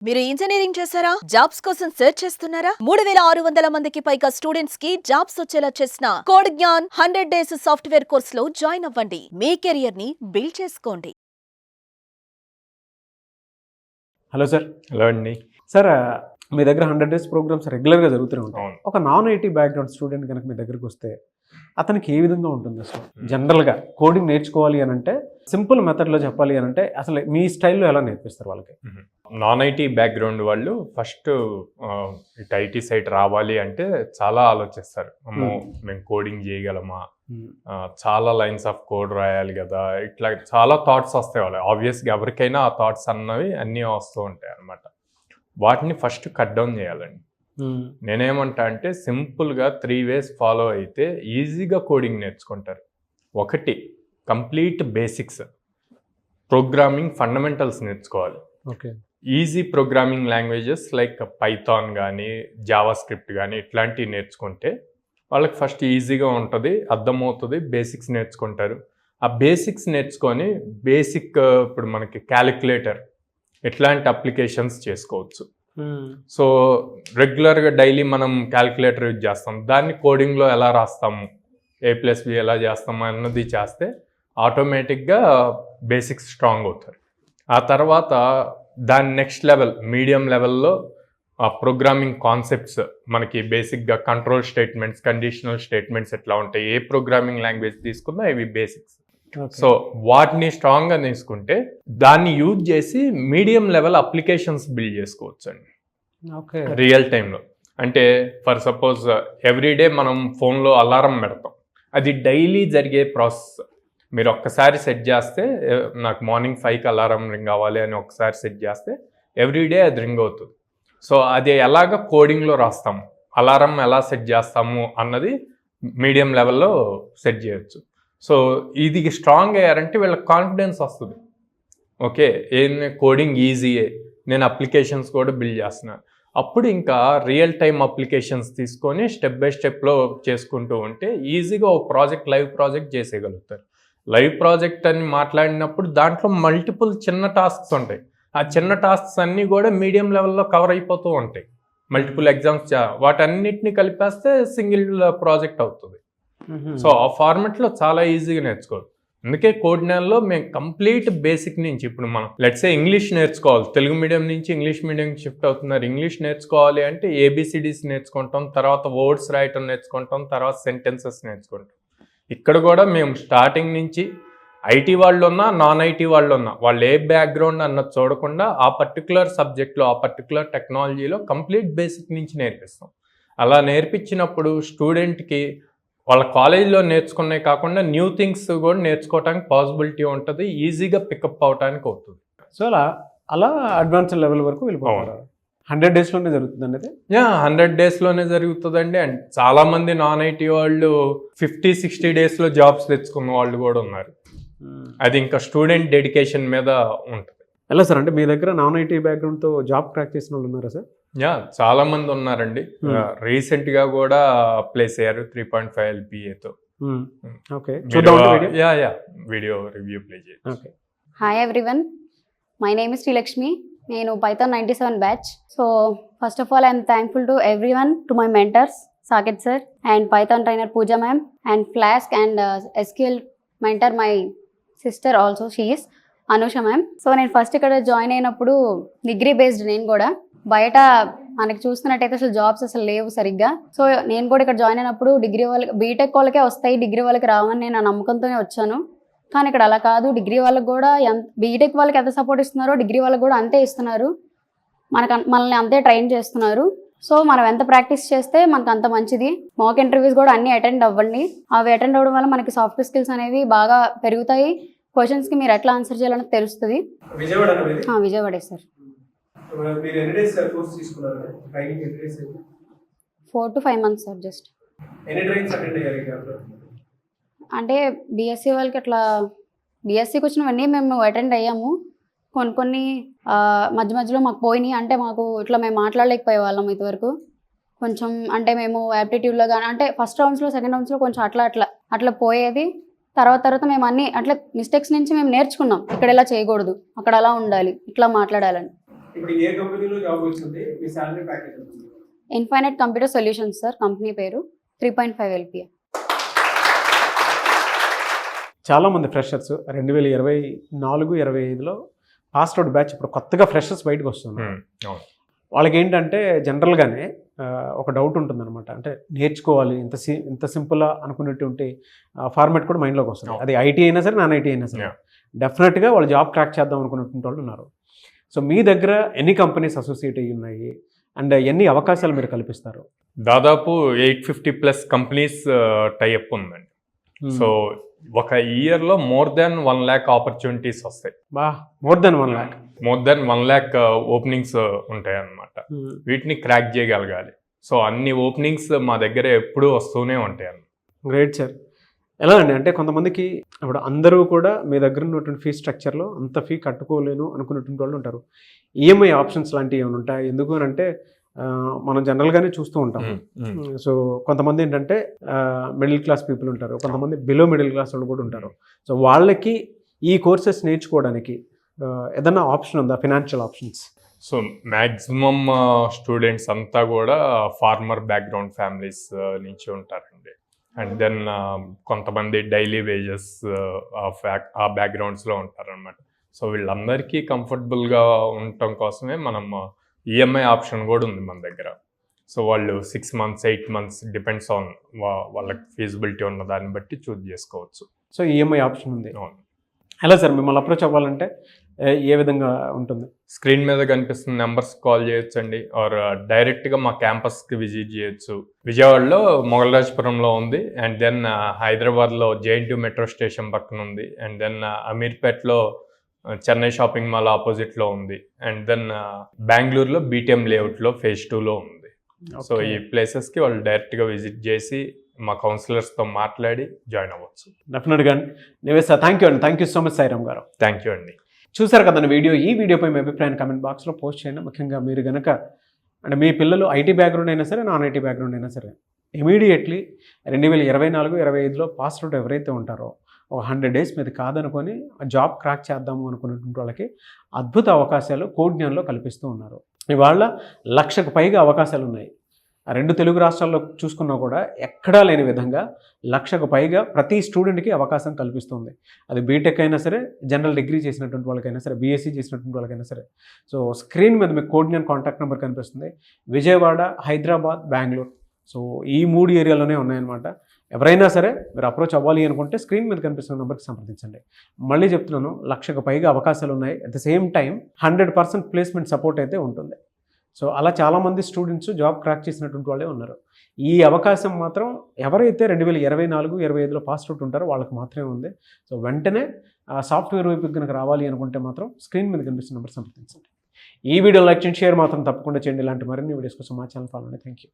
మీరు ఇంజనీరింగ్ చేశారా? జాబ్స్ కోసం సెర్చ్ చేస్తున్నారా? 3600 మందికి పైగా స్టూడెంట్స్ కి జాబ్స్ వచ్చేలా చేసిన code Gyan 100 days software course లో జాయిన్ అవ్వండి. మీ కెరియర్ ని బిల్డ్ చేసుకోండి. Hello sir. హలో అండి. సార్, మీ దగ్గర 100 డేస్ ప్రోగ్రామ్స్ రెగ్యులర్గా జరుగుతూనే ఉంటాయి. అవును. ఒక నాన్ ఐటీ బ్యాక్గ్రౌండ్ స్టూడెంట్ కనుక మీ దగ్గరికి వస్తే అతనికి ఏ విధంగా ఉంటుంది అసలు? జనరల్గా కోడింగ్ నేర్చుకోవాలి అని అంటే సింపుల్ మెథడ్లో చెప్పాలి అని అంటే అసలు మీ స్టైల్లో ఎలా నేర్పిస్తారు వాళ్ళకి? నాన్ ఐటీ బ్యాక్గ్రౌండ్ వాళ్ళు ఫస్ట్ ఇటు ఐటీ సైడ్ రావాలి అంటే చాలా ఆలోచిస్తారు. అమ్మో, మేము కోడింగ్ చేయగలమా, చాలా లైన్స్ ఆఫ్ కోడ్ రాయాలి కదా, ఇట్లా చాలా థాట్స్ వస్తాయి వాళ్ళు. ఆబ్వియస్గా ఎవరికైనా ఆ థాట్స్ అన్నీ వస్తూ ఉంటాయి అన్నమాట. వాటిని ఫస్ట్ కట్ డౌన్ చేయాలండి. నేనేమంటా అంటే సింపుల్గా 3 ways ఫాలో అయితే ఈజీగా కోడింగ్ నేర్చుకుంటారు. ఒకటి, కంప్లీట్ బేసిక్స్, ప్రోగ్రామింగ్ ఫండమెంటల్స్ నేర్చుకోవాలి. Okay. Easy programming languages like Python కానీ జావా స్క్రిప్ట్ కానీ ఇట్లాంటివి నేర్చుకుంటే వాళ్ళకి ఫస్ట్ ఈజీగా ఉంటుంది, అర్థమవుతుంది, బేసిక్స్ నేర్చుకుంటారు. ఆ బేసిక్స్ నేర్చుకొని ఇప్పుడు మనకి క్యాలిక్యులేటర్ ఇట్లాంటి అప్లికేషన్స్ చేసుకోవచ్చు. సో రెగ్యులర్గా డైలీ మనం క్యాలిక్యులేటర్ యూజ్ చేస్తాం, దాన్ని కోడింగ్లో ఎలా రాస్తాము, A+B ఎలా చేస్తాము అన్నది చేస్తే ఆటోమేటిక్గా బేసిక్స్ స్ట్రాంగ్ అవుతారు. ఆ తర్వాత దాని నెక్స్ట్ లెవెల్, మీడియం లెవెల్లో ఆ ప్రోగ్రామింగ్ కాన్సెప్ట్స్ మనకి బేసిక్గా కంట్రోల్ స్టేట్మెంట్స్, కండిషనల్ స్టేట్మెంట్స్ ఎట్లా ఉంటాయి, ఏ ప్రోగ్రామింగ్ లాంగ్వేజ్ తీసుకున్నా ఇవి బేసిక్స్. సో వాటిని స్ట్రాంగ్గా తీసుకుంటే దాన్ని యూజ్ చేసి మీడియం లెవెల్ అప్లికేషన్స్ బిల్డ్ చేసుకోవచ్చు అండి. ఓకే. రియల్ టైంలో అంటే ఫర్ సపోజ్ ఎవ్రీడే మనం ఫోన్లో అలారం పెడతాం, అది డైలీ జరిగే ప్రాసెస్. మీరు ఒక్కసారి సెట్ చేస్తే, నాకు మార్నింగ్ 5కి అలారం రింగ్ అవ్వాలి అని ఒకసారి సెట్ చేస్తే ఎవ్రీడే అది రింగ్ అవుతుంది. సో అది ఎలాగ కోడింగ్లో రాస్తాము, అలారం ఎలా సెట్ చేస్తాము అన్నది మీడియం లెవెల్లో సెట్ చేయొచ్చు. సో ఇది స్ట్రాంగ్ అయ్యారంటే వీళ్ళకి కాన్ఫిడెన్స్ వస్తుంది. ఓకే, కోడింగ్ ఈజీయే, నేను అప్లికేషన్స్ కూడా బిల్డ్ చేస్తున్నాను. అప్పుడు ఇంకా రియల్ టైమ్ అప్లికేషన్స్ తీసుకొని స్టెప్ బై స్టెప్లో చేసుకుంటూ ఉంటే ఈజీగా ఒక ప్రాజెక్ట్, లైవ్ ప్రాజెక్ట్ చేసేయగలుగుతారు. లైవ్ ప్రాజెక్ట్ అని మాట్లాడినప్పుడు దాంట్లో మల్టిపుల్ చిన్న టాస్క్స్ ఉంటాయి. ఆ చిన్న టాస్క్స్ అన్నీ కూడా మీడియం లెవెల్లో కవర్ అయిపోతూ ఉంటాయి. మల్టిపుల్ ఎగ్జామ్స్ వాటన్నిటిని కలిపేస్తే సింగిల్ ప్రాజెక్ట్ అవుతుంది. సో ఆ ఫార్మెట్లో చాలా ఈజీగా నేర్చుకోవచ్చు. అందుకే కోడ్ జ్ఞాన్లో మేము కంప్లీట్ బేసిక్ నుంచి, ఇప్పుడు మనం లెట్సే ఇంగ్లీష్ నేర్చుకోవాలి, తెలుగు మీడియం నుంచి ఇంగ్లీష్ మీడియం షిఫ్ట్ అవుతున్నారు. ఇంగ్లీష్ నేర్చుకోవాలి అంటే ABCDs నేర్చుకుంటాం, తర్వాత వర్డ్స్ రాయటం నేర్చుకుంటాం, తర్వాత సెంటెన్సెస్ నేర్చుకుంటాం. ఇక్కడ కూడా మేము స్టార్టింగ్ నుంచి ఐటీ వాళ్ళు ఉన్నా, నాన్ ఐటీ వాళ్ళు ఉన్నా, వాళ్ళు ఏ బ్యాక్గ్రౌండ్ అన్నది చూడకుండా ఆ పర్టికులర్ సబ్జెక్ట్లో, ఆ పర్టికులర్ టెక్నాలజీలో కంప్లీట్ బేసిక్ నుంచి నేర్పిస్తాం. అలా నేర్పించినప్పుడు స్టూడెంట్కి వాళ్ళ కాలేజీలో నేర్చుకునే కాకుండా న్యూ థింగ్స్ కూడా నేర్చుకోవడానికి పాసిబిలిటీ ఉంటుంది, ఈజీగా పికప్ అవడానికి అవుతుంది. సో అలా అడ్వాన్స్ లెవెల్ వరకు వెళ్ళిపోవాలి. 100 డేస్లోనే జరుగుతుంది అది? 100 డేస్లోనే జరుగుతుందండి. అండ్ చాలామంది నాన్ ఐటీ వాళ్ళు 50-60 డేస్లో జాబ్స్ తెచ్చుకున్న వాళ్ళు కూడా ఉన్నారు. అది ఇంకా స్టూడెంట్ డెడికేషన్ మీద ఉంటుంది. ఎలా సార్, అంటే మీ దగ్గర నాన్ ఐటీ బ్యాక్గ్రౌండ్తో జాబ్ క్రాక్ చేసిన వాళ్ళు ఉన్నారా సార్? చాలా మంది ఉన్నారండి. రీసెంట్గా కూడా ప్లేస్ అయ్యారు 3.5 LPAతో. ఓకే, వీడియో రివ్యూ ప్లే చేయండి. Hi everyone, my name is Srilakshmi. నేను Python 97 batch. So first of all I'm thankful to everyone, to my mentors Saketh sir and Python trainer Pooja ma'am and flask and SQL mentor my sister also, she is Anusha ma'am. So నేను first ఇక్కడ join అయినప్పుడు degree based, నేను కూడా బయట మనకి చూస్తున్నట్టయితే అసలు jobs అసలు లేవు సరిగ్గా. సో నేను కూడా ఇక్కడ జాయిన్ అయినప్పుడు డిగ్రీ వాళ్ళకి, బీటెక్ వాళ్ళకే వస్తాయి, డిగ్రీ వాళ్ళకి రావని నేను ఆ నమ్మకంతోనే వచ్చాను. కానీ ఇక్కడ అలా కాదు, డిగ్రీ వాళ్ళకి కూడా బీటెక్ వాళ్ళకి ఎంత సపోర్ట్ ఇస్తున్నారో డిగ్రీ వాళ్ళకి కూడా అంతే ఇస్తున్నారు, మనల్ని అంతే ట్రైన్ చేస్తున్నారు. సో మనం ఎంత ప్రాక్టీస్ చేస్తే మనకు అంత మంచిది. మాక్ ఇంటర్వ్యూస్ కూడా అన్ని అటెండ్ అవ్వండి. అవి అటెండ్ అవ్వడం వల్ల మనకి సాఫ్ట్ స్కిల్స్ అనేవి బాగా పెరుగుతాయి. క్వశ్చన్స్కి మీరు ఎట్లా ఆన్సర్ చేయాలని తెలుస్తుంది. విజయవాడే sir. 4 to 5 months sir. Just అంటే బీఎస్సీ వాళ్ళకి అట్లా, బీఎస్సీకి వచ్చినవన్నీ మేము అటెండ్ అయ్యాము. కొన్ని మధ్య మధ్యలో మాకు పోయినాయి. అంటే మాకు ఇట్లా మేము మాట్లాడలేకపోయే వాళ్ళం ఇంతవరకు. కొంచెం అంటే మేము యాప్టిట్యూడ్లో కానీ, అంటే ఫస్ట్ రౌండ్స్లో, సెకండ్ రౌండ్స్లో కొంచెం అట్లా పోయేది. తర్వాత మేము అన్ని అట్లా మిస్టేక్స్ నుంచి మేము నేర్చుకున్నాం. ఇక్కడ ఇలా చేయకూడదు, అక్కడ అలా ఉండాలి, ఇట్లా మాట్లాడాలని. ఇప్పుడు ఏ కంపెనీలో జాబ్ వచ్చింది, మీ సాలరీ ప్యాకేజ్ ఉంటుంది? Infinite computer solutions sir, company పేరు 3.5 LPA. చాలామంది ఫ్రెషర్స్ 2024-25లో పాస్ అవుట్ బ్యాచ్ ఇప్పుడు కొత్తగా ఫ్రెషర్స్ బయటకు వస్తున్నారు. అవును. వాళ్ళకి ఏంటంటే జనరల్గానే ఒక డౌట్ ఉంటుందన్నమాట. అంటే నేర్చుకోవాలి ఇంత సింపుల్ అనుకున్నటువంటి ఫార్మాట్ కూడా మైండ్లోకి వస్తుంది. అది ఐటీ అయినా సరే, నాన్ ఐటీ అయినా సరే, డెఫినెట్గా వాళ్ళు జాబ్ క్రాక్ చేద్దాం అనుకున్నటువంటి వాళ్ళు ఉన్నారు. సో మీ దగ్గర ఎన్ని కంపెనీస్ అసోసియేట్ అయ్యి ఉన్నాయి అండ్ ఎన్ని అవకాశాలు మీరు కల్పిస్తారు? దాదాపు 850+ కంపెనీస్ టైఅప్ ఉందండి. సో ఒక ఇయర్లో మోర్ దెన్ 1 lakh ఆపర్చునిటీస్ వస్తాయి. More than 1 lakh. More than 1 lakh openings ఉంటాయి అన్నమాట. వీటిని క్రాక్ చేయగలగాలి. సో అన్ని ఓపెనింగ్స్ మా దగ్గర ఎప్పుడూ వస్తూనే ఉంటాయి అన్నమాట. Great sir. ఎలా అండి, అంటే కొంతమందికి ఇప్పుడు అందరూ కూడా మీ దగ్గర ఉన్నటువంటి ఫీ స్ట్రక్చర్లో అంత ఫీ కట్టుకోలేను అనుకున్నటువంటి వాళ్ళు ఉంటారు. ఈఎంఐ ఆప్షన్స్ లాంటివి ఏమైనా ఉంటాయి? ఎందుకు అని అంటే మనం జనరల్గానే చూస్తూ ఉంటాం. సో కొంతమంది ఏంటంటే మిడిల్ క్లాస్ పీపుల్ ఉంటారు, కొంతమంది బిలో మిడిల్ క్లాస్ వాళ్ళు కూడా ఉంటారు. సో వాళ్ళకి ఈ కోర్సెస్ నేర్చుకోవడానికి ఏదన్నా ఆప్షన్ ఉందా, financial options? So maximum students అంతా కూడా ఫార్మర్ బ్యాక్గ్రౌండ్ ఫ్యామిలీస్ నుంచి ఉంటారండి. అండ్ దెన్ కొంతమంది డైలీ వేజెస్ ఆ బ్యాక్గ్రౌండ్స్లో ఉంటారనమాట. సో వీళ్ళందరికీ కంఫర్టబుల్గా ఉండటం కోసమే మనం ఈఎంఐ ఆప్షన్ కూడా ఉంది మన దగ్గర. సో వాళ్ళు 6 months 8 months డిపెండ్స్ ఆన్ వాళ్ళకి ఫీజిబిలిటీ ఉన్న దాన్ని బట్టి చూస్ చేసుకోవచ్చు. సో ఈఎంఐ ఆప్షన్ ఉంది. అవును. ఎలా సార్ మిమ్మల్ని అప్రోచ్ అవ్వాలంటే ఏ విధంగా ఉంటుంది? స్క్రీన్ మీద కనిపిస్తున్న నెంబర్స్ కాల్ చేయొచ్చండి, ఆర్ డైరెక్ట్గా మా క్యాంపస్కి విజిట్ చేయొచ్చు. విజయవాడలో మొగల్రాజపురంలో ఉంది, అండ్ దెన్ హైదరాబాద్లో JNTU మెట్రో స్టేషన్ పక్కన ఉంది, అండ్ దెన్ అమీర్పేట్లో చెన్నై షాపింగ్ మాల్ ఆపోజిట్లో ఉంది, అండ్ దెన్ బెంగళూరులో BTM లేఅవుట్లో phase 2లో ఉంది. సో ఈ ప్లేసెస్కి వాళ్ళు డైరెక్ట్గా విజిట్ చేసి మా కౌన్సిలర్స్తో మాట్లాడి జాయిన్ అవ్వచ్చు. డెఫినెట్గా నివేశ, థ్యాంక్ యూ అండి. Thank you so much Sairam గారు. థ్యాంక్ యూ అండి. చూసారు కదండి వీడియో. ఈ వీడియోపై మీ అభిప్రాయాన్ని కామెంట్ బాక్స్లో పోస్ట్ చేయండి. ముఖ్యంగా మీరు కనుక అంటే మీ పిల్లలు ఐటీ బ్యాక్గ్రౌండ్ అయినా సరే, నాన్ ఐటీ బ్యాక్గ్రౌండ్ అయినా సరే, ఇమీడియట్లీ 2024-25లో పాస్ అవుట్ ఎవరైతే ఉంటారో ఒక 100 days మీద కాదనుకొని జాబ్ క్రాక్ చేద్దాము అనుకున్నటువంటి వాళ్ళకి అద్భుత అవకాశాలు కోడ్జ్ఞాన్లో కల్పిస్తూ ఉన్నారు. ఇవాళ 1,00,000కు పైగా అవకాశాలు ఉన్నాయి. 2 తెలుగు రాష్ట్రాల్లో చూసుకున్నా కూడా ఎక్కడా లేని విధంగా 1,00,000కు పైగా ప్రతి స్టూడెంట్కి అవకాశం కల్పిస్తుంది. అది బీటెక్ అయినా సరే, జనరల్ డిగ్రీ చేసినటువంటి వాళ్ళకైనా సరే, బీఎస్సీ చేసినటువంటి వాళ్ళకైనా సరే. సో స్క్రీన్ మీద మీకు కోడ్జ్ఞాన్ కాంటాక్ట్ నెంబర్ కనిపిస్తుంది. విజయవాడ, హైదరాబాద్, బెంగళూరు. సో ఈ 3 ఏరియాలోనే ఉన్నాయన్నమాట. ఎవరైనా సరే మీరు అప్రోచ్ అవ్వాలి అనుకుంటే స్క్రీన్ మీద కనిపిస్తున్న నెంబర్కి సంప్రదించండి. మళ్ళీ చెప్తున్నాను, 1,00,000కు పైగా అవకాశాలు ఉన్నాయి. At the same time 100% placement support అయితే ఉంటుంది. సో అలా చాలామంది స్టూడెంట్స్ జాబ్ క్రాక్ చేసినటువంటి వాళ్ళే ఉన్నారు. ఈ అవకాశం మాత్రం ఎవరైతే 2024-25లో పాస్ అవుట్ ఉంటారో వాళ్ళకి మాత్రమే ఉంది. సో వెంటనే సాఫ్ట్వేర్ వైపుకి కనుక రావాలి అనుకుంటే మాత్రం స్క్రీన్ మీద కనిపిస్తున్న నెంబర్ సంప్రదించండి. ఈ వీడియో లైక్ చేయండి, షేర్ మాత్రం తప్పకుండా చేయండి. ఇలాంటి మరిన్ని వీడియోస్ కోసం మా ఛానల్ ఫాలో అండి. Thank you.